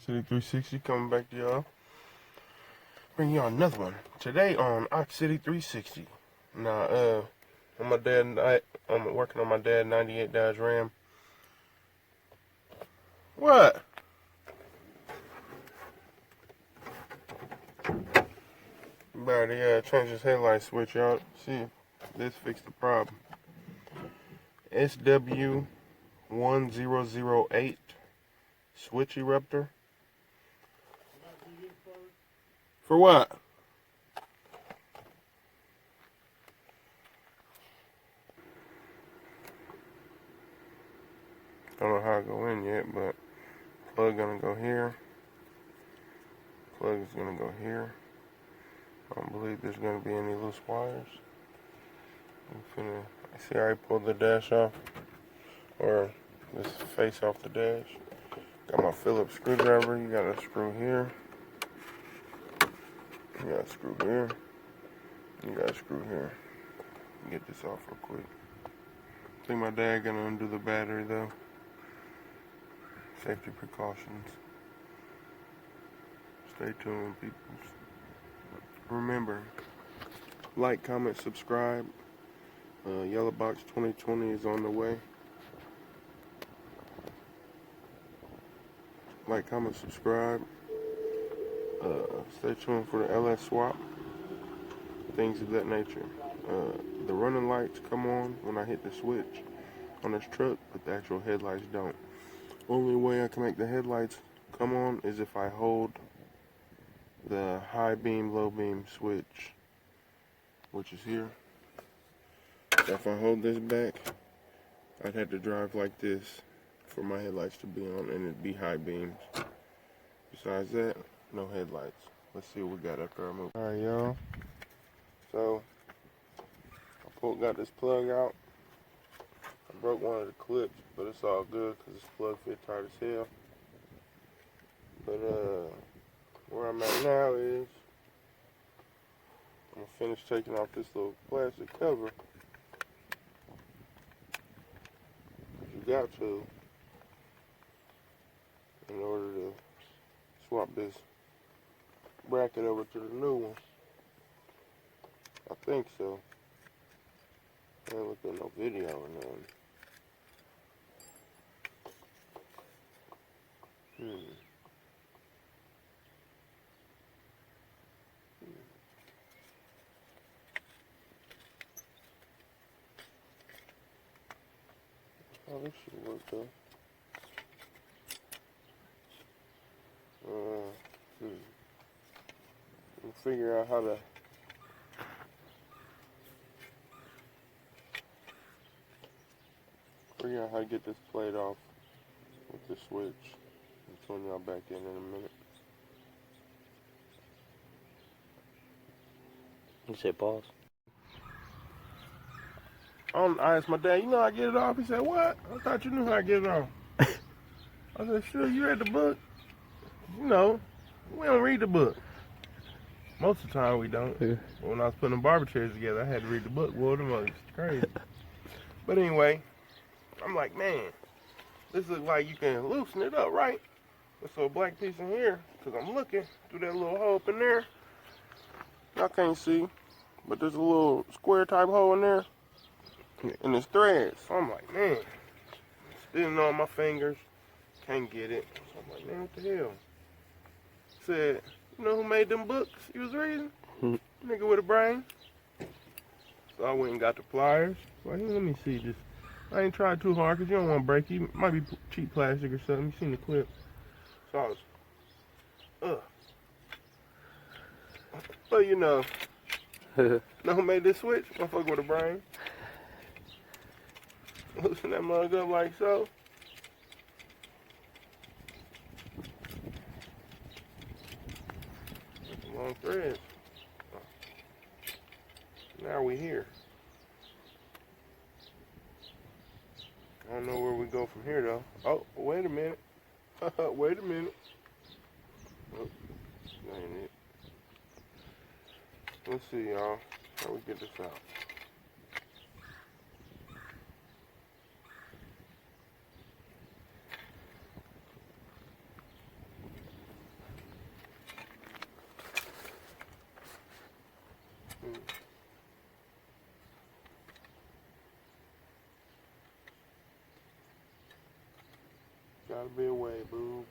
City 360 coming back to y'all. Bring y'all another one. Today on Ox City 360. Now, I'm working on my dad 98 Dodge Ram. What? About to change this headlight switch out. See if this fixed the problem. SW1008 switch eruptor. For what? Don't know how to go in yet, but plug gonna go here. Plug is gonna go here. I don't believe there's gonna be any loose wires. See how I pulled the dash off, or this face off the dash. Got my Phillips screwdriver. You got a screw here. You got a screw here. You got a screw here. Get this off real quick. I think my dad gonna undo the battery though. Safety precautions. Stay tuned, people. Remember, like, comment, subscribe. Yellow Box 2020 is on the way. Like, comment, subscribe. Stay tuned for the LS swap. Things of that nature. The running lights come on when I hit the switch on this truck, but the actual headlights don't. Only way I can make the headlights come on is if I hold the high beam, low beam switch, which is here. So if I hold this back, I'd have to drive like this for my headlights to be on, and it'd be high beams. Besides that, no headlights. Let's see what we got after I move. Alright, y'all. So, I got this plug out. I broke one of the clips, but it's all good because this plug fit tight as hell. But, where I'm at now is, I'm going to finish taking off this little plastic cover. You got to, in order to swap this bracket over to the new one. I think so. I ain't looked at no video or nothing. Oh, this should work though. We'll figure out how to get this plate off with the switch. I'll turn y'all back in a minute. You say pause. I asked my dad, you know how I get it off? He said, what? I thought you knew how I get it off. I said, sure, you read the book. You know, we don't read the book. Most of the time we don't. Yeah. When I was putting the barber chairs together, I had to read the book. Well, it's crazy. But anyway, I'm like, man, this looks like you can loosen it up, right? There's a black piece in here, because I'm looking through that little hole up in there. Y'all can't see, but there's a little square type hole in there. And it's threads. So I'm like, man, spinning on my fingers, can't get it. So I'm like, man, what the hell? Said, you know who made them books you was reading? Nigga with a brain. So I went and got the pliers. Like, let me see this. I ain't tried too hard because you don't want to break it. It might be cheap plastic or something. You seen the clip. So I was, But you know who made this switch? Motherfucker with a brain. Loosen that mug up like so. Long threads. Now we here. I don't know where we go from here though. Oh, wait a minute. Wait a minute. Oh, that ain't it. Let's see, y'all, how we get this out. Gotta be away, boobs.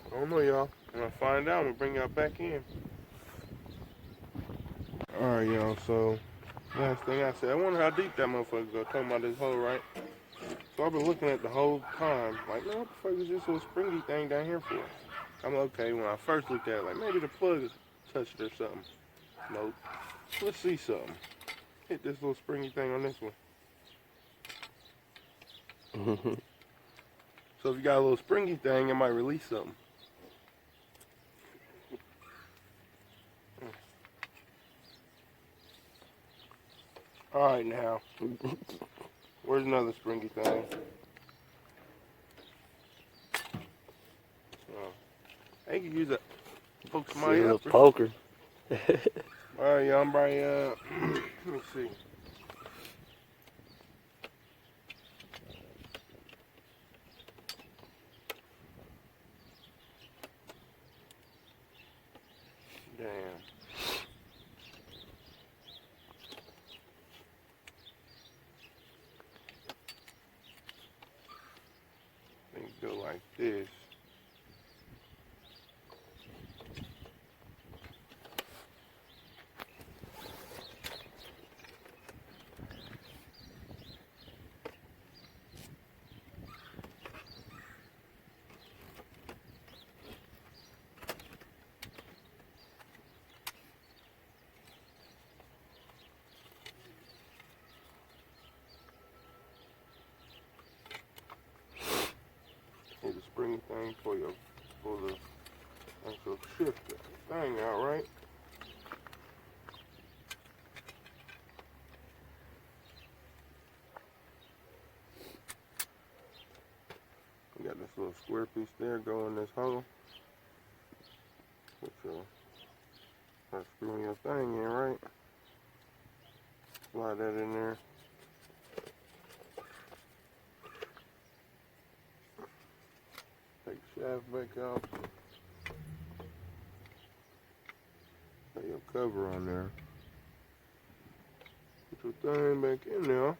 I don't know, y'all. When I find out, I'm gonna bring y'all back in. Alright, y'all, so last thing I said, I wonder how deep that motherfucker go. Talking about this hole, right? So I've been looking at the whole time, like, man, what the fuck is this little springy thing down here for? I'm okay, when I first looked at it, like, maybe the plug touched it or something. Nope. Let's see something. Hit this little springy thing on this one. So if you got a little springy thing, it might release something. Alright now. Where's another springy thing? I could use that. Poke somebody up. Poker. Alright, y'all, I'm probably, let me see. Damn. Things go like this. Need a springy thing for the actual shift the thing out, right? We got this little square piece there, go in this hole. Put your screw your thing in, right? Slide that in there. Take the shaft back out. Put your cover on there. Put your thing back in there.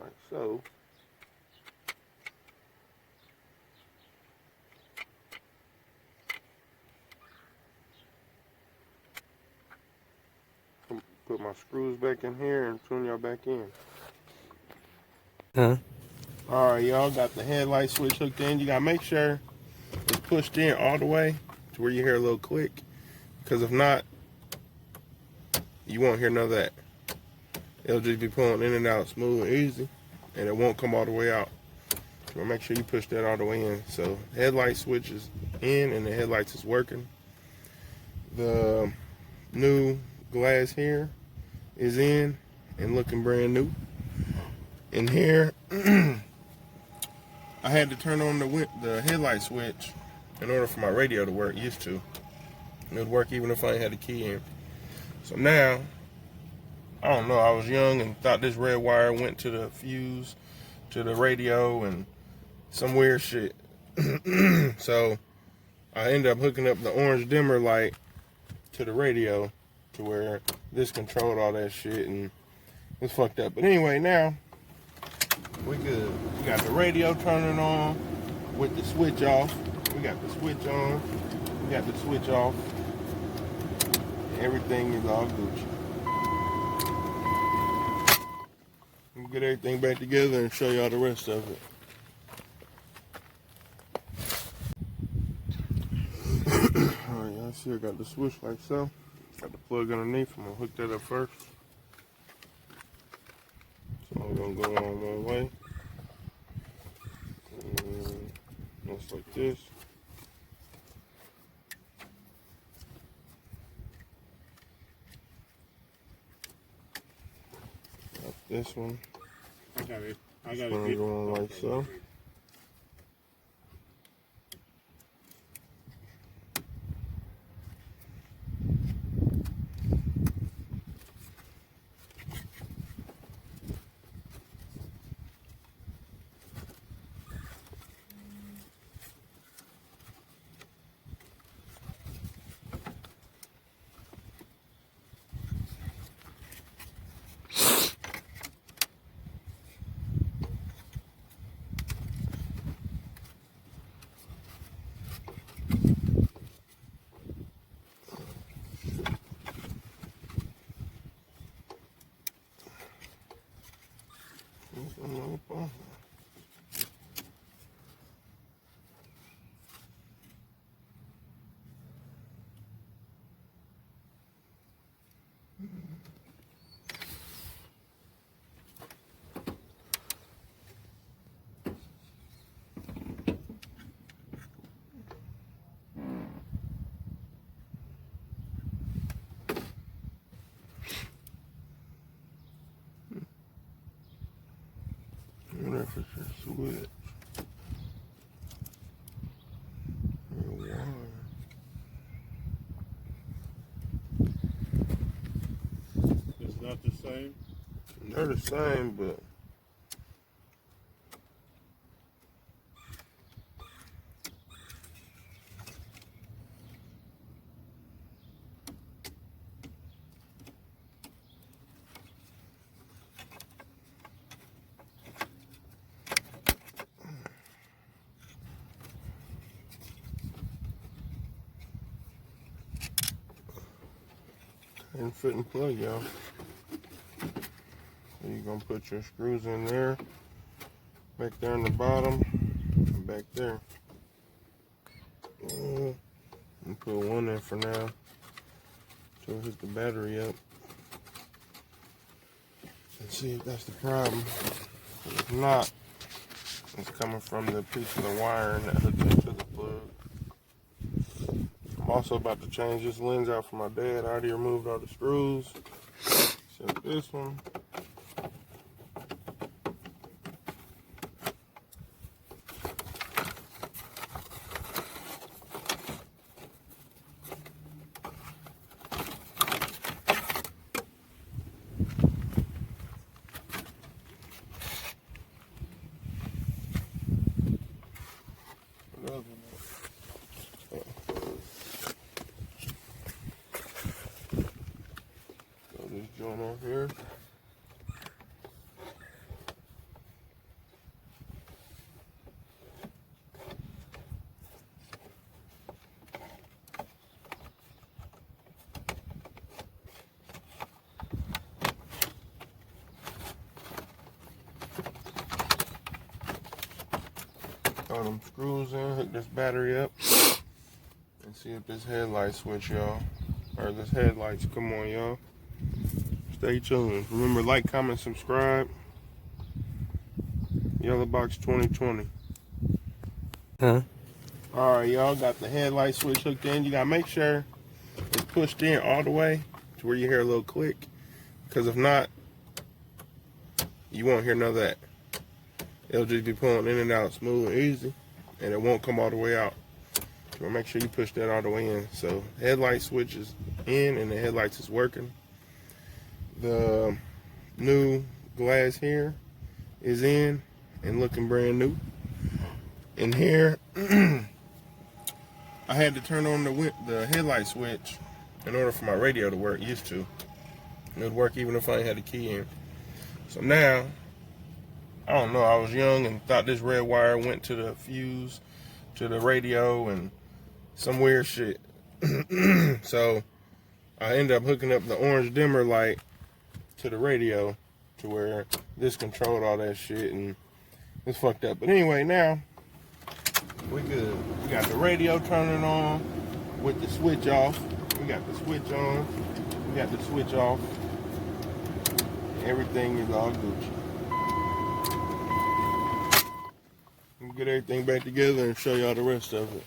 Like so. Put my screws back in here and tune y'all back in. Huh? Alright, y'all got the headlight switch hooked in. You gotta make sure it's pushed in all the way to where you hear a little click. Because if not, you won't hear none of that. It'll just be pulling in and out smooth and easy, and it won't come all the way out. So make sure you push that all the way in. So the headlight switch is in and the headlights is working. The new glass here is in and looking brand new. In here, I had to turn on the headlight switch in order for my radio to work. Used to. It would work even if I had a key in. So now, I don't know, I was young and thought this red wire went to the fuse, to the radio, and some weird shit. So I ended up hooking up the orange dimmer light to the radio to where this controlled all that shit, and it's fucked up. But anyway, now we good. We got the radio turning on with the switch off. We got the switch on. We got the switch off. Everything is all Gucci. We'll get everything back together and show y'all the rest of it. Alright, y'all see I got the switch like so. Got the plug underneath. I'm gonna hook that up first. So I'm gonna go on one way. And just like this. this one. I got it. It's gonna go on like so. What if it's a switch? It's not the same? They're the same, but didn't fit and plug, y'all. So you're gonna put your screws in there, back there in the bottom, and back there. And put one in for now to hit the battery up and see if that's the problem. If not, it's coming from the piece of the wiring that hooked into the plug. I'm also about to change this lens out for my dad. I already removed all the screws, except this one. This joint on here. Throw them screws in, hook this battery up, and see if this headlight switch, y'all, or this headlights come on, y'all. Stay tuned. Remember, like, comment, subscribe. Yellow Box 2020. Huh? Alright, y'all, got the headlight switch hooked in. You gotta make sure it's pushed in all the way to where you hear a little click. Because if not, you won't hear none of that. It'll just be pulling in and out smooth and easy, and it won't come all the way out. So make sure you push that all the way in. So headlight switch is in and the headlights is working. The new glass here is in and looking brand new. In here, I had to turn on the headlight switch in order for my radio to work. Used to. It would work even if I ain't had the key in. So now, I don't know, I was young and thought this red wire went to the fuse, to the radio, and some weird shit. So I ended up hooking up the orange dimmer light to the radio to where this controlled all that shit, and it's fucked up. But anyway, now we good. We got the radio turning on with the switch off. We got the switch on. We got the switch off. Everything is all Gucci. We'll get everything back together and show y'all the rest of it.